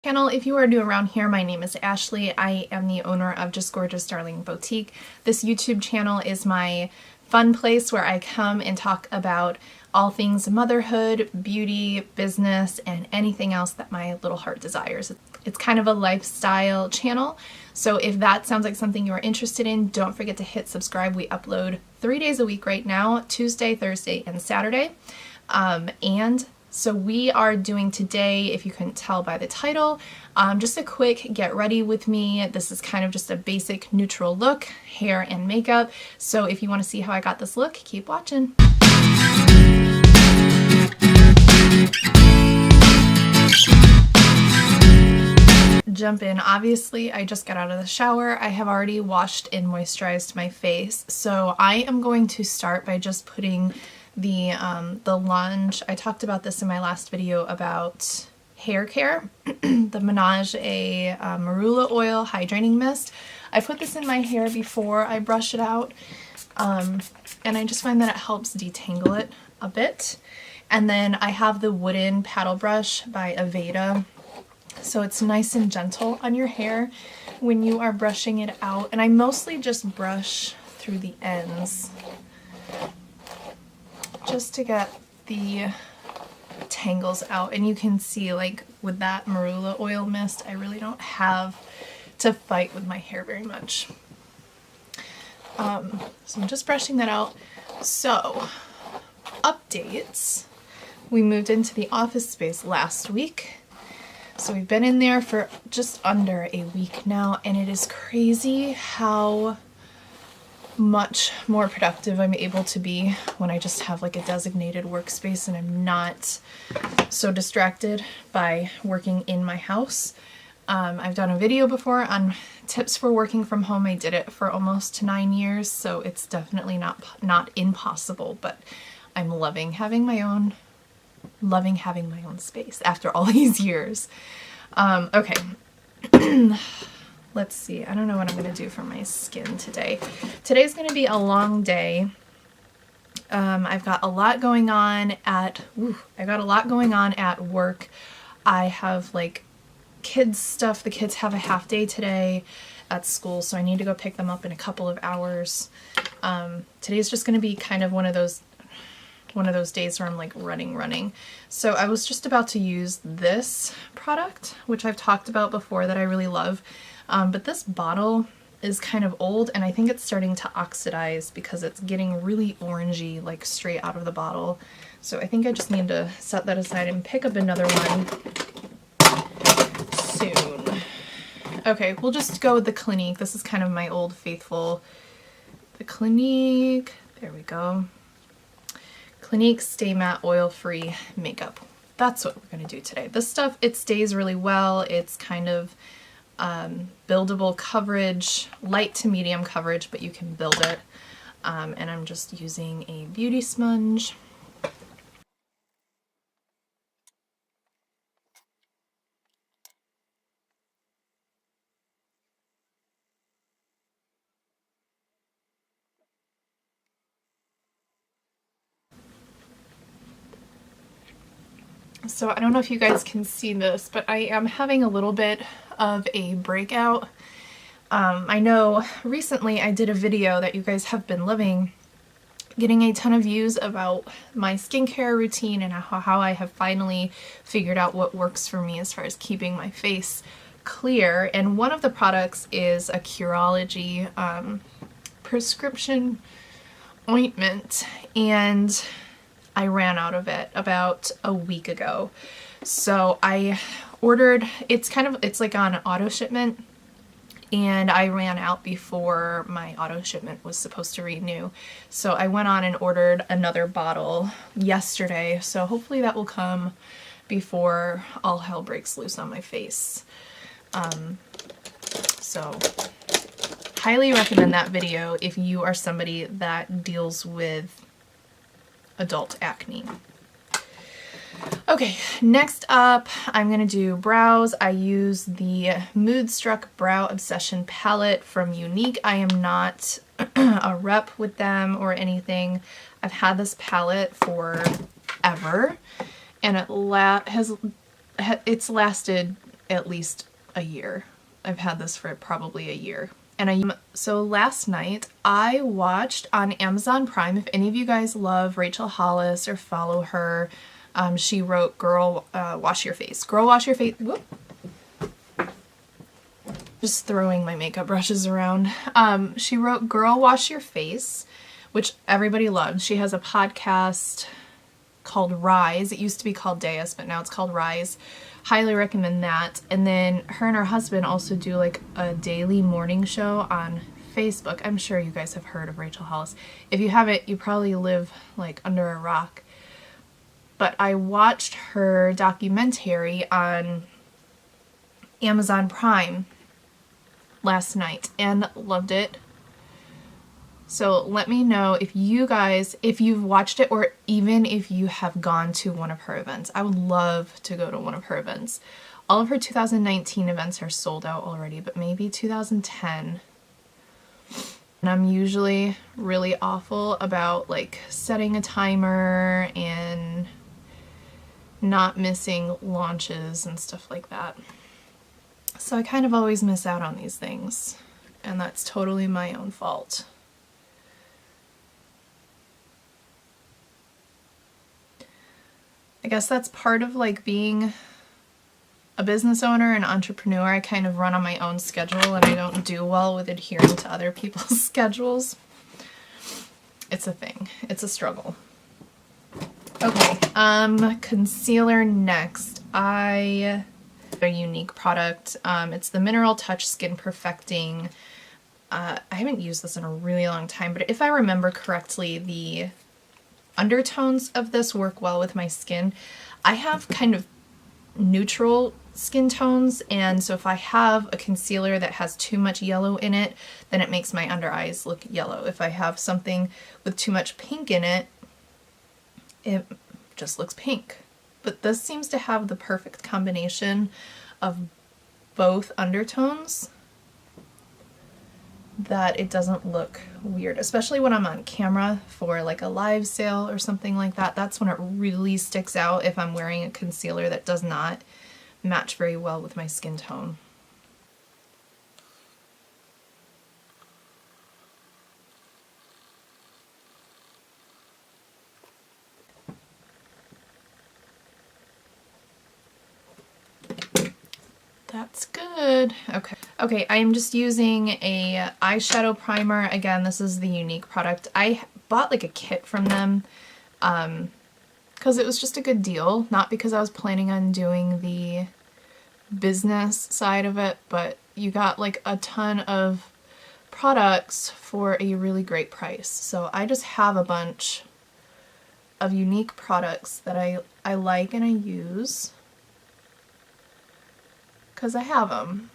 Channel. If you are new around here, my name is Ashley. I am the owner of Just Gorgeous Darling Boutique. This YouTube channel is my fun place where I come and talk about all things motherhood, beauty, business, and anything else that my little heart desires. It's kind of a lifestyle channel, so if that sounds like something you are interested in, don't forget to hit subscribe. We upload 3 days a week right now, Tuesday, Thursday, and Saturday. So we are doing today, if you couldn't tell by the title, just a quick get ready with me. This is kind of just a basic neutral look, hair and makeup. So if you want to see how I got this look, keep watching. Jump in. Obviously, I just got out of the shower. I have already washed and moisturized my face. So I am going to start by just putting the Lunge. I talked about this in my last video about hair care. The Menage a Marula Oil Hydrating Mist. I put this in my hair before I brush it out, and I just find that it helps detangle it a bit. And then I have the wooden paddle brush by Aveda. So it's nice and gentle on your hair when you are brushing it out. And I mostly just brush through the ends just to get the tangles out. And you can see, like, with that marula oil mist, I really don't have to fight with my hair very much. So I'm just brushing that out. So, updates. We moved into the office space last week. So we've been in there for just under a week now, and it is crazy how much more productive I'm able to be when I just have like a designated workspace and I'm not so distracted by working in my house. I've done a video before on tips for working from home. I did it for almost 9 years, so it's definitely not impossible, but I'm loving having my own space after all these years. Okay. Let's see. I don't know what I'm going to do for my skin today. Today's going to be a long day. I've got a lot going on at work. I have like kids stuff. The kids have a half day today at school, so I need to go pick them up in a couple of hours. Today's just going to be kind of one of those days where I'm like running. So I was just about to use this product, which I've talked about before, that I really love. But this bottle is kind of old, and I think it's starting to oxidize because it's getting really orangey, like straight out of the bottle. So I think I just need to set that aside and pick up another one soon. Okay, we'll just go with the Clinique. This is kind of my old faithful. The Clinique, there we go. Clinique Stay Matte Oil-Free Makeup. That's what we're going to do today. This stuff, it stays really well. It's kind of buildable coverage, light to medium coverage, but you can build it. And I'm just using a beauty sponge. So I don't know if you guys can see this, but I am having a little bit of a breakout. I know recently I did a video that you guys have been loving, getting a ton of views about my skincare routine and how I have finally figured out what works for me as far as keeping my face clear. And one of the products is a Curology prescription ointment, and I ran out of it about a week ago. So I ordered, it's like on auto shipment, and I ran out before my auto shipment was supposed to renew. So I went on and ordered another bottle yesterday. So hopefully that will come before all hell breaks loose on my face. So highly recommend that video if you are somebody that deals with adult acne. Okay, next up I'm going to do brows. I use the Moodstruck Brow Obsession palette from Unique. I am not a rep with them or anything. I've had this palette for ever, and it's lasted at least a year. I've had this for probably a year. And so last night I watched on Amazon Prime, if any of you guys love Rachel Hollis or follow her, she wrote Girl Wash Your Face. Girl Wash Your Face. Whoop. Just throwing my makeup brushes around. She wrote Girl Wash Your Face, which everybody loves. She has a podcast called Rise. It used to be called Deus, but now it's called Rise. Highly recommend that. And then her and her husband also do like a daily morning show on Facebook. I'm sure you guys have heard of Rachel Hollis. If you haven't, you probably live like under a rock. But I watched her documentary on Amazon Prime last night and loved it. So let me know if you guys, if you've watched it or even if you have gone to one of her events. I would love to go to one of her events. All of her 2019 events are sold out already, but maybe 2010. And I'm usually really awful about like setting a timer and not missing launches and stuff like that. So I kind of always miss out on these things, and that's totally my own fault. I guess that's part of like being a business owner and entrepreneur. I kind of run on my own schedule and I don't do well with adhering to other people's schedules. It's a thing. It's a struggle. Okay, concealer next. A unique product. It's the Mineral Touch Skin Perfecting. I haven't used this in a really long time, but if I remember correctly, the undertones of this work well with my skin. I have kind of neutral skin tones, and so if I have a concealer that has too much yellow in it, then it makes my under eyes look yellow. If I have something with too much pink in it, it just looks pink. But this seems to have the perfect combination of both undertones, that it doesn't look weird, especially when I'm on camera for like a live sale or something like that. That's when it really sticks out if I'm wearing a concealer that does not match very well with my skin tone. That's good. Okay. Okay, I'm just using a eyeshadow primer. Again, this is the Unique product. I bought like a kit from them because it was just a good deal. Not because I was planning on doing the business side of it, but you got like a ton of products for a really great price. So I just have a bunch of Unique products that I like and I use, because I have them,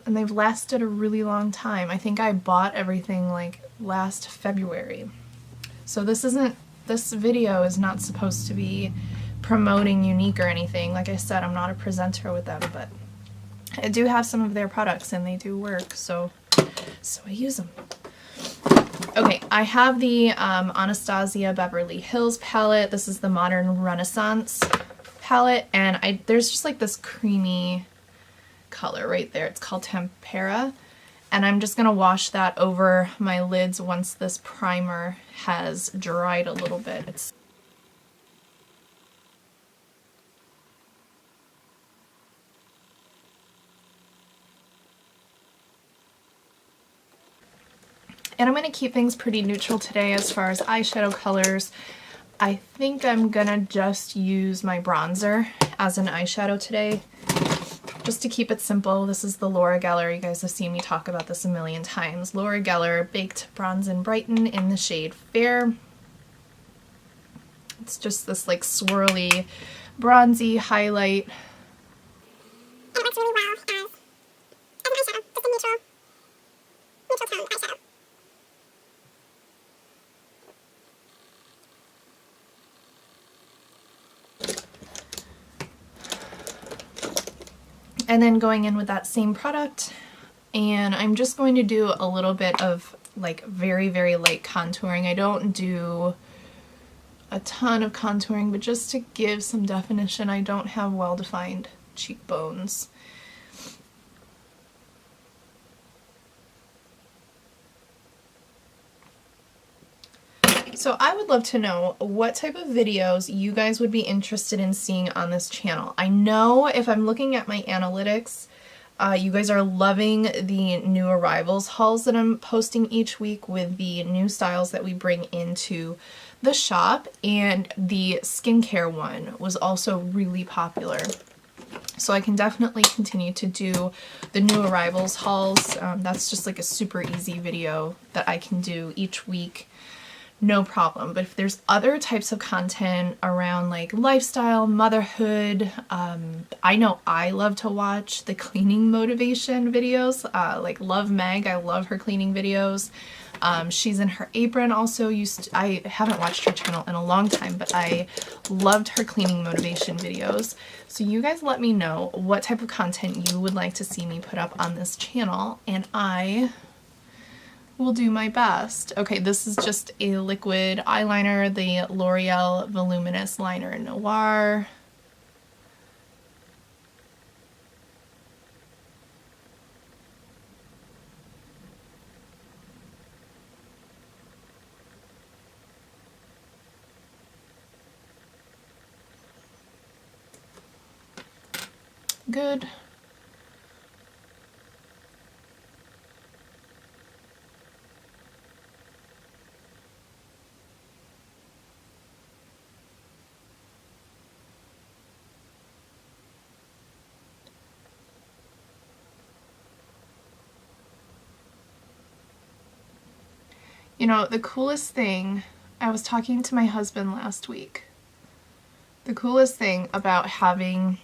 and they've lasted a really long time. I think I bought everything like last February. So this video is not supposed to be promoting Unique or anything. Like I said, I'm not a presenter with them, but I do have some of their products and they do work, so I use them. Okay, I have the Anastasia Beverly Hills palette. This is the Modern Renaissance palette, and there's just like this creamy color right there. It's called Tempera, and I'm just gonna wash that over my lids once this primer has dried a little bit. And I'm gonna keep things pretty neutral today as far as eyeshadow colors. I think I'm gonna just use my bronzer as an eyeshadow today, just to keep it simple. This is the Laura Gellar. You guys have seen me talk about this a million times. Laura Gellar Baked Bronze and Brighten in the shade Fair. It's just this like swirly, bronzy highlight. And it works really well as an eyeshadow, just a neutral tone eyeshadow. And then going in with that same product, and I'm just going to do a little bit of like very, very light contouring. I don't do a ton of contouring, but just to give some definition. I don't have well-defined cheekbones. So I would love to know what type of videos you guys would be interested in seeing on this channel. I know if I'm looking at my analytics, you guys are loving the new arrivals hauls that I'm posting each week with the new styles that we bring into the shop, and the skincare one was also really popular. So I can definitely continue to do the new arrivals hauls. That's just like a super easy video that I can do each week. No problem. But if there's other types of content around like lifestyle, motherhood, I know I love to watch the cleaning motivation videos, like Love Meg. I love her cleaning videos. She's in her apron also. I haven't watched her channel in a long time, but I loved her cleaning motivation videos. So you guys let me know what type of content you would like to see me put up on this channel, and I will do my best. Okay, this is just a liquid eyeliner, the L'Oreal Voluminous Liner Noir. Good. You know, the coolest thing, I was talking to my husband last week. The coolest thing about having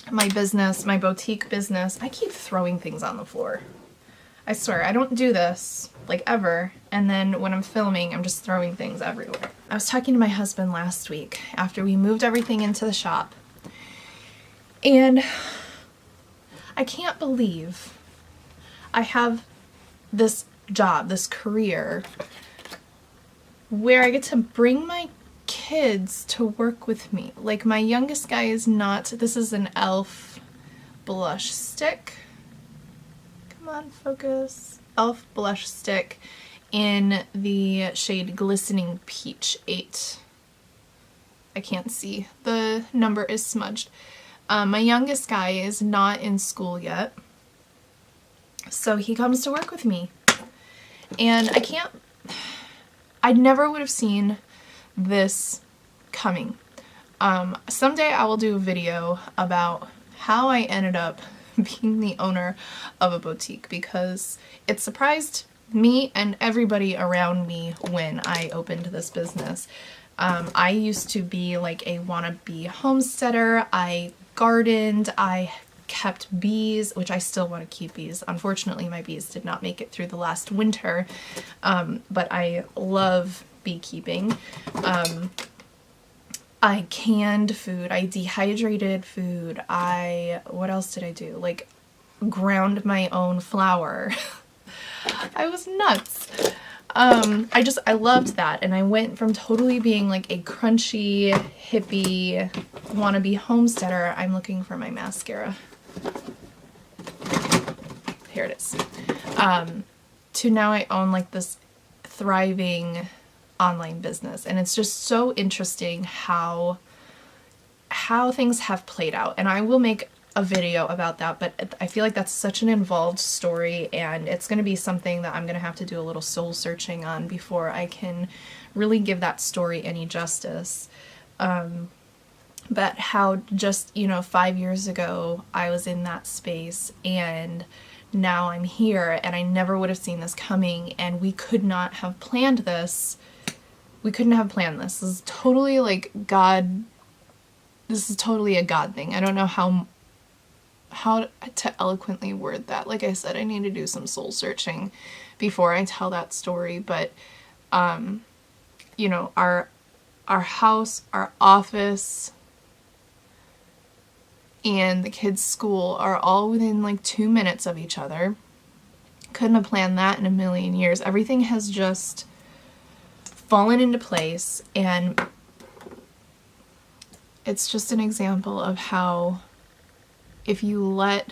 my business, my boutique business, I keep throwing things on the floor. I swear, I don't do this, like, ever, and then when I'm filming, I'm just throwing things everywhere. I was talking to my husband last week after we moved everything into the shop, and I can't believe I have this job, this career, where I get to bring my kids to work with me. Like, my youngest guy is not, this is an e.l.f. blush stick. Come on, focus. e.l.f. blush stick in the shade Glistening Peach 8. I can't see. The number is smudged. My youngest guy is not in school yet, so he comes to work with me. And I never would have seen this coming. Someday I will do a video about how I ended up being the owner of a boutique, because it surprised me and everybody around me when I opened this business. I used to be like a wannabe homesteader. I gardened, I kept bees, which I still want to keep bees. Unfortunately, my bees did not make it through the last winter, but I love beekeeping. I canned food, I dehydrated food, what else did I do? Like, ground my own flour. I was nuts. I loved that, and I went from totally being like a crunchy, hippie, wannabe homesteader. I'm looking for my mascara. Here it is. To now I own like this thriving online business, and it's just so interesting how things have played out, and I will make a video about that, but I feel like that's such an involved story, and it's going to be something that I'm going to have to do a little soul searching on before I can really give that story any justice. But how just, 5 years ago I was in that space, and now I'm here, and I never would have seen this coming, and we could not have planned this. We couldn't have planned this. This is totally like God. This is totally a God thing. I don't know how to eloquently word that. Like I said, I need to do some soul searching before I tell that story, but our house, our office, and the kids' school are all within like 2 minutes of each other. Couldn't have planned that in a million years. Everything has just fallen into place, and it's just an example of how if you will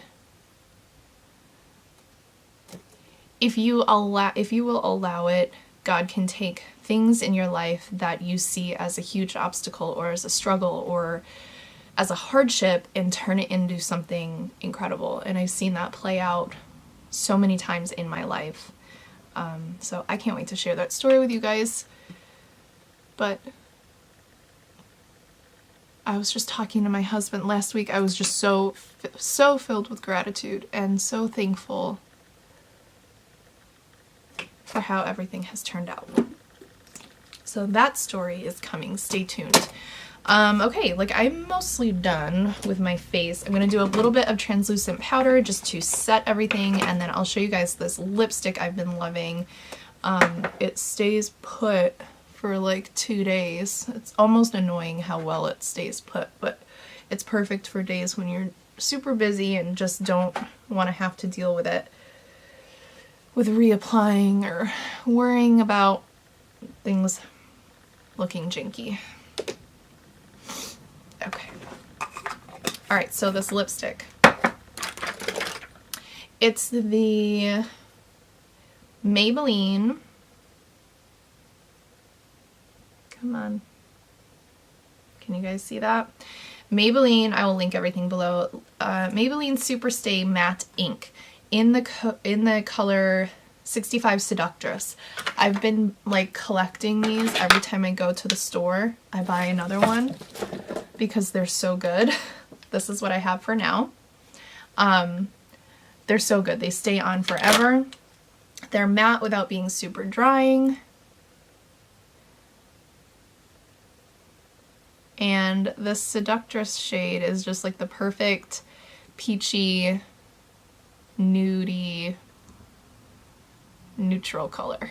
allow it God can take things in your life that you see as a huge obstacle or as a struggle or as a hardship and turn it into something incredible. And I've seen that play out so many times in my life. So I can't wait to share that story with you guys. But I was just talking to my husband last week. I was just so filled with gratitude and so thankful for how everything has turned out. So that story is coming. Stay tuned. Okay, like I'm mostly done with my face. I'm gonna do a little bit of translucent powder just to set everything, and then I'll show you guys this lipstick I've been loving. It stays put for like 2 days. It's almost annoying how well it stays put, but it's perfect for days when you're super busy and just don't want to have to deal with it, with reapplying or worrying about things looking janky. Okay. Alright, so this lipstick. It's the Maybelline. Come on. Can you guys see that? Maybelline, I will link everything below. Maybelline Superstay Matte Ink in the color 65 Seductress. I've been like collecting these every time I go to the store. I buy another one because they're so good. This is what I have for now. They're so good. They stay on forever. They're matte without being super drying. And this Seductress shade is just like the perfect peachy, nudie, neutral color.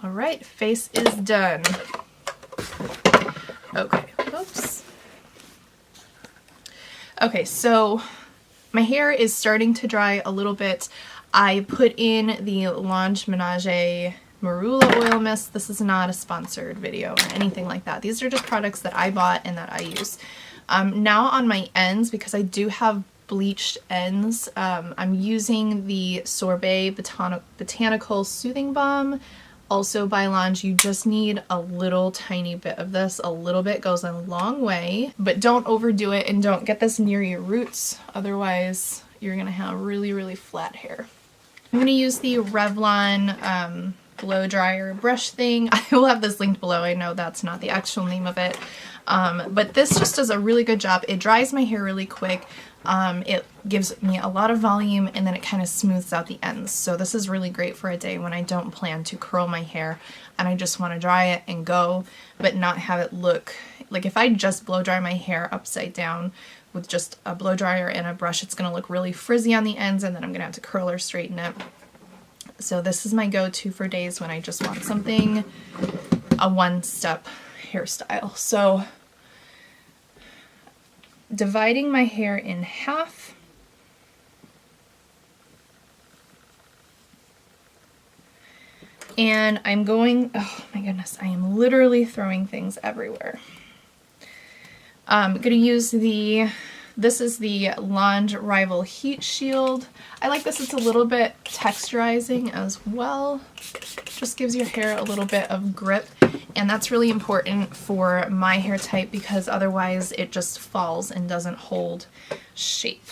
All right, face is done. Okay, oops. Okay, so my hair is starting to dry a little bit. I put in the Lange Ménage Marula Oil Mist. This is not a sponsored video or anything like that. These are just products that I bought and that I use. Now on my ends, because I do have bleached ends, I'm using the Sorbet Botanical Soothing Balm, also by Lange. You just need a little tiny bit of this. A little bit goes a long way, but don't overdo it and don't get this near your roots. Otherwise, you're gonna have really, really flat hair. I'm gonna use the Revlon blow dryer brush thing. I will have this linked below. I know that's not the actual name of it. But this just does a really good job. It dries my hair really quick. It gives me a lot of volume, and then it kind of smooths out the ends. So this is really great for a day when I don't plan to curl my hair and I just want to dry it and go, but not have it look like, if I just blow dry my hair upside down with just a blow dryer and a brush, it's going to look really frizzy on the ends, and then I'm going to have to curl or straighten it. So this is my go-to for days when I just want something, a one-step hairstyle. So dividing my hair in half. And I'm going, oh my goodness, I am literally throwing things everywhere. I'm going to use this is the Lange Rival Heat Shield. I like this. It's a little bit texturizing as well. Just gives your hair a little bit of grip. And that's really important for my hair type because otherwise it just falls and doesn't hold shape.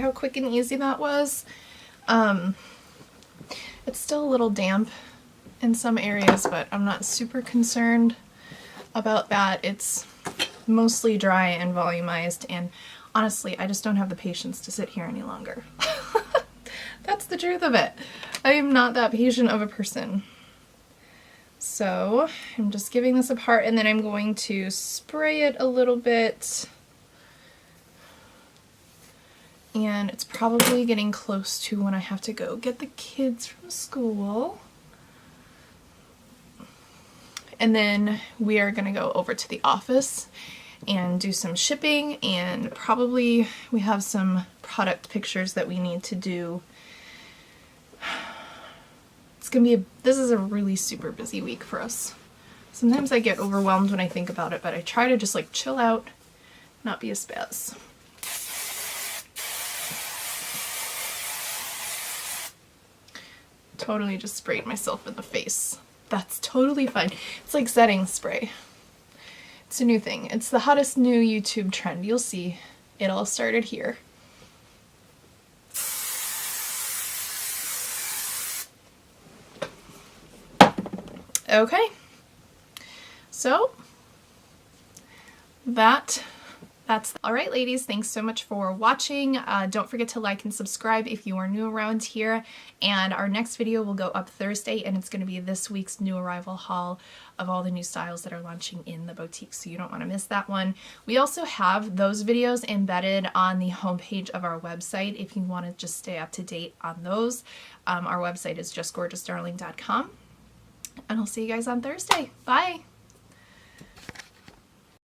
how quick and easy that was? It's still a little damp in some areas, but I'm not super concerned about that. It's mostly dry and volumized, and honestly, I just don't have the patience to sit here any longer. That's the truth of it. I am not that patient of a person. So I'm just giving this a part, and then I'm going to spray it a little bit. And it's probably getting close to when I have to go get the kids from school. And then we are gonna go over to the office and do some shipping, and probably we have some product pictures that we need to do. It's gonna be this is a really super busy week for us. Sometimes I get overwhelmed when I think about it, but I try to just like chill out, not be a spaz. Totally just sprayed myself in the face. That's totally fine. It's like setting spray. It's a new thing. It's the hottest new YouTube trend. You'll see. It all started here. Okay. So that's all right, ladies. Thanks so much for watching. Don't forget to like and subscribe if you are new around here. And our next video will go up Thursday, and it's going to be this week's new arrival haul of all the new styles that are launching in the boutique, so you don't want to miss that one. We also have those videos embedded on the homepage of our website if you want to just stay up to date on those. Our website is justgorgeousdarling.com, and I'll see you guys on Thursday. Bye!